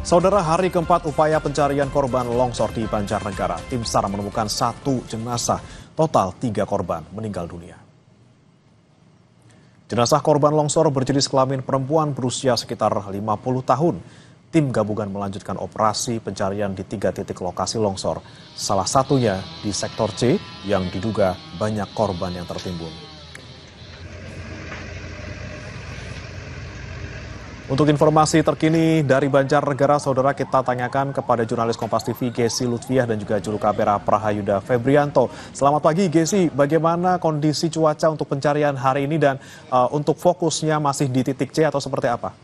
Saudara, hari keempat upaya pencarian korban longsor di Banjarnegara, tim SAR menemukan 1 jenazah, total 3 korban meninggal dunia. Jenazah korban longsor berjenis kelamin perempuan berusia sekitar 50 tahun. Tim gabungan melanjutkan operasi pencarian di 3 titik lokasi longsor, salah satunya di sektor C yang diduga banyak korban yang tertimbun. Untuk informasi terkini dari Banjarnegara, saudara, kita tanyakan kepada jurnalis Kompas TV Gesi Lutfiah dan juga juru kamera Prahayuda Febrianto. Selamat pagi Gesi, bagaimana kondisi cuaca untuk pencarian hari ini dan untuk fokusnya masih di titik C atau seperti apa?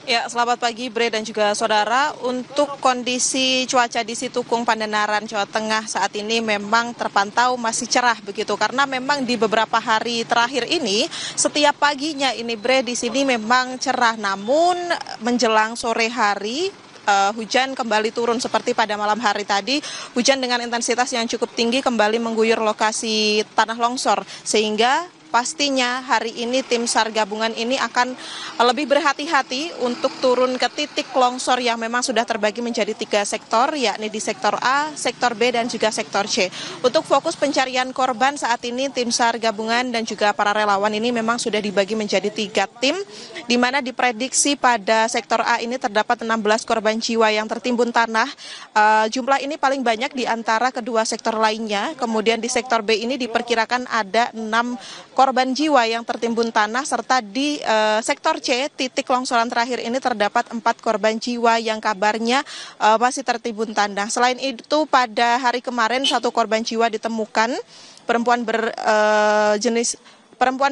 Ya, selamat pagi Bre dan juga saudara. Untuk kondisi cuaca di Situkung, Pandanaran, Jawa Tengah saat ini memang terpantau masih cerah begitu. Karena memang di beberapa hari terakhir ini, setiap paginya ini Bre di sini memang cerah. Namun menjelang sore hari, hujan kembali turun seperti pada malam hari tadi. Hujan dengan intensitas yang cukup tinggi kembali mengguyur lokasi tanah longsor. Sehingga pastinya hari ini tim SAR gabungan ini akan lebih berhati-hati untuk turun ke titik longsor yang memang sudah terbagi menjadi 3 sektor, yakni di sektor A, sektor B, dan juga sektor C. Untuk fokus pencarian korban saat ini tim SAR gabungan dan juga para relawan ini memang sudah dibagi menjadi 3 tim, di mana diprediksi pada sektor A ini terdapat 16 korban jiwa yang tertimbun tanah. Jumlah ini paling banyak di antara kedua sektor lainnya. Kemudian di sektor B ini diperkirakan ada 6 korban jiwa yang tertimbun tanah, serta di sektor C, titik longsoran terakhir ini terdapat 4 korban jiwa yang kabarnya masih tertimbun tanah. Selain itu, pada hari kemarin 1 korban jiwa ditemukan, perempuan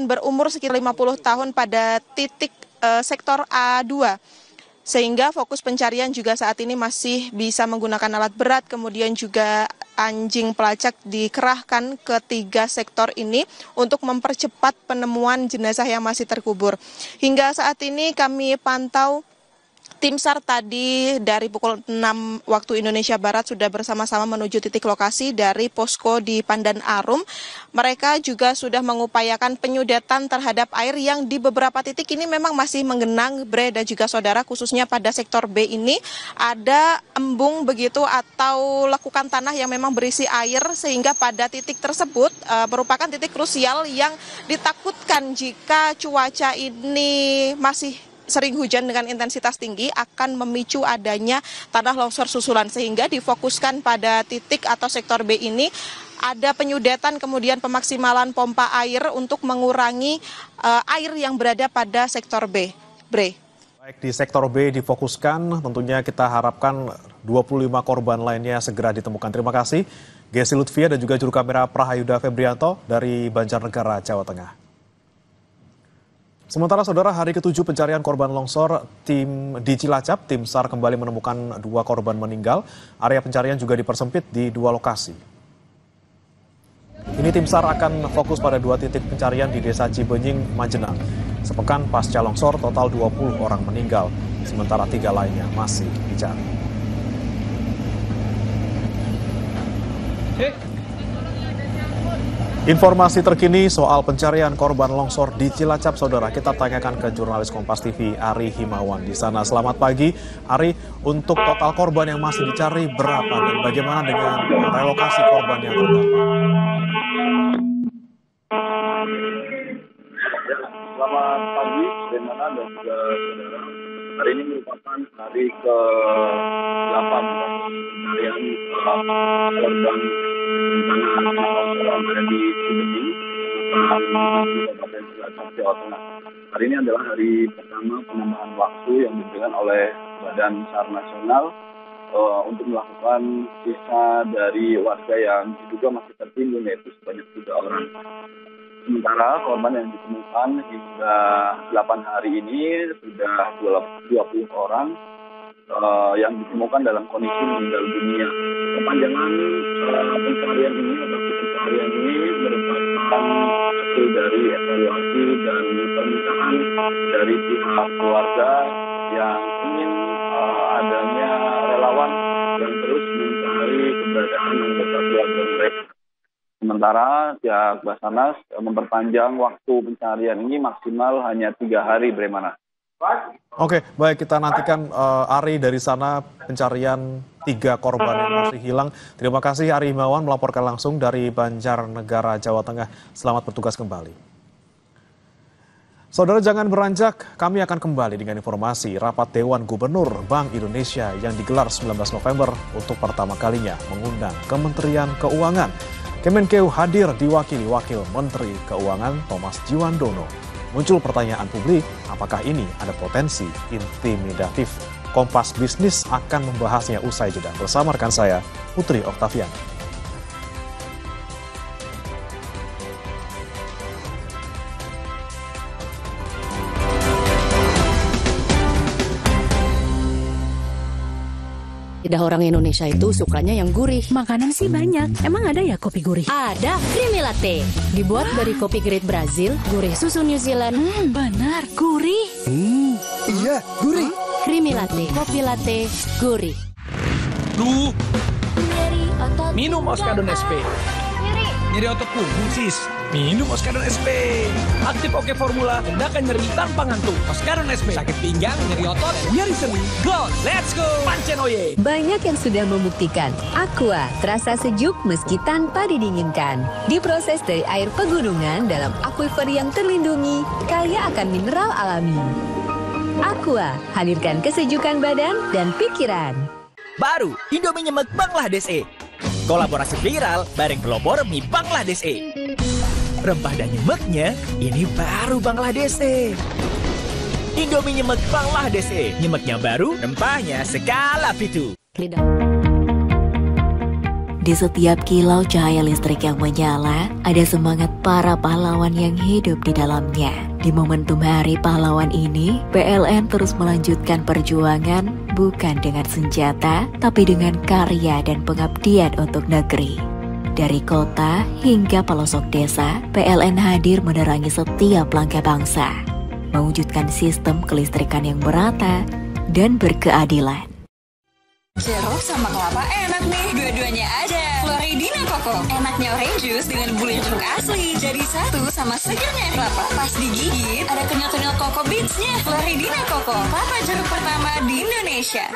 berumur sekitar 50 tahun pada titik sektor A2. Sehingga fokus pencarian juga saat ini masih bisa menggunakan alat berat, kemudian juga anjing pelacak dikerahkan ke 3 sektor ini untuk mempercepat penemuan jenazah yang masih terkubur. Hingga saat ini kami pantau tim SAR tadi dari pukul 6 waktu Indonesia Barat sudah bersama-sama menuju titik lokasi dari posko di Pandan Arum. Mereka juga sudah mengupayakan penyudetan terhadap air yang di beberapa titik ini memang masih menggenang, Bre dan juga saudara, khususnya pada sektor B ini ada embung begitu atau lekukan tanah yang memang berisi air, sehingga pada titik tersebut merupakan titik krusial yang ditakutkan jika cuaca ini masih sering hujan dengan intensitas tinggi akan memicu adanya tanah longsor susulan, sehingga difokuskan pada titik atau sektor B ini ada penyudetan kemudian pemaksimalan pompa air untuk mengurangi air yang berada pada sektor B. Bre. Baik, di sektor B difokuskan, tentunya kita harapkan 25 korban lainnya segera ditemukan. Terima kasih Gesi Lutfiah dan juga juru kamera Prahayuda Febrianto dari Banjarnegara, Jawa Tengah. Sementara saudara, hari ke-7 pencarian korban longsor tim di Cilacap, tim SAR kembali menemukan 2 korban meninggal. Area pencarian juga dipersempit di 2 lokasi. Ini tim SAR akan fokus pada 2 titik pencarian di Desa Cibenying, Majenang. Sepekan pasca longsor, total 20 orang meninggal, sementara 3 lainnya masih dicari. Informasi terkini soal pencarian korban longsor di Cilacap, saudara, kita tanyakan ke jurnalis Kompas TV Ari Himawan di sana. Selamat pagi, Ari. Untuk total korban yang masih dicari berapa dan bagaimana dengan relokasi korban yang terdampak? Selamat pagi, Renana dan juga saudara. Hari ini merupakan hari ke-8 pencarian korban bencana longsor yang ada di Cibenying, Kabupaten Cilacap, Jawa Tengah. Hari ini adalah hari pertama penambahan waktu yang diberikan oleh Badan SAR Nasional untuk melakukan sisa dari warga yang diduga masih tertimbun, yaitu sebanyak 3 orang. Sementara korban yang ditemukan hingga 8 hari ini sudah 20 orang yang ditemukan dalam kondisi meninggal dunia. Kepanjangan pencarian ini merupakan hasil dari evaluasi dan permintaan dari pihak keluarga yang ingin adanya relawan yang terus mencari keberadaan anggota keluarga mereka. Sementara pihak Basarnas memperpanjang waktu pencarian ini maksimal hanya 3 hari, Bremana. Oke, baik, kita nantikan Ari dari sana pencarian 3 korban yang masih hilang. Terima kasih Ari Himawan melaporkan langsung dari Banjarnegara, Jawa Tengah. Selamat bertugas kembali. Saudara, jangan beranjak, kami akan kembali dengan informasi rapat Dewan Gubernur Bank Indonesia yang digelar 19 November untuk pertama kalinya mengundang Kementerian Keuangan. Kemenkeu hadir diwakili Wakil Menteri Keuangan Thomas Jiwandono. Muncul pertanyaan publik, apakah ini ada potensi intimidatif? Kompas Bisnis akan membahasnya usai jeda. Bersama rekan saya, Putri Oktavian. Lidah orang Indonesia itu sukanya yang gurih. Makanan sih banyak. Emang ada ya kopi gurih? Ada, Creamy Latte. Dibuat dari kopi grade Brazil, gurih susu New Zealand. Benar, gurih. Iya, gurih. Creamy Latte, kopi latte, gurih. Duh, minum Oskadon SP. Nyeri otot punggung, sis. Minum Oskadon SP. Aktif Oke Formula, tindakan nyeri tanpa ngantuk. Oskadon SP. Sakit pinggang, nyeri otot, nyeri sendi. Go, let's go. Pancen oye. Banyak yang sudah membuktikan Aqua terasa sejuk meski tanpa didinginkan. Diproses dari air pegunungan dalam aquifer yang terlindungi, kaya akan mineral alami. Aqua, hadirkan kesejukan badan dan pikiran. Baru, Indomie nyemek Bangladesh E. Kolaborasi viral bareng pelopor mie Bangladesh E. Rempah dan nyemeknya, ini baru Bangladesh E. Indomie nyemek Bangladesh E. Nyemeknya baru, rempahnya skala pitu. Di setiap kilau cahaya listrik yang menyala, ada semangat para pahlawan yang hidup di dalamnya. Di momentum Hari Pahlawan ini, PLN terus melanjutkan perjuangan bukan dengan senjata, tapi dengan karya dan pengabdian untuk negeri. Dari kota hingga pelosok desa, PLN hadir menerangi setiap langkah bangsa, mewujudkan sistem kelistrikan yang merata dan berkeadilan. Jeruk sama kelapa enak nih, dua-duanya ada. Floridina Koko, enaknya orange juice dengan bulir jeruk asli. Jadi satu sama segernya kelapa. Pas digigit, ada kenyal-kenyal Koko Beans-nya. Floridina Koko, kelapa jeruk pertama di Indonesia.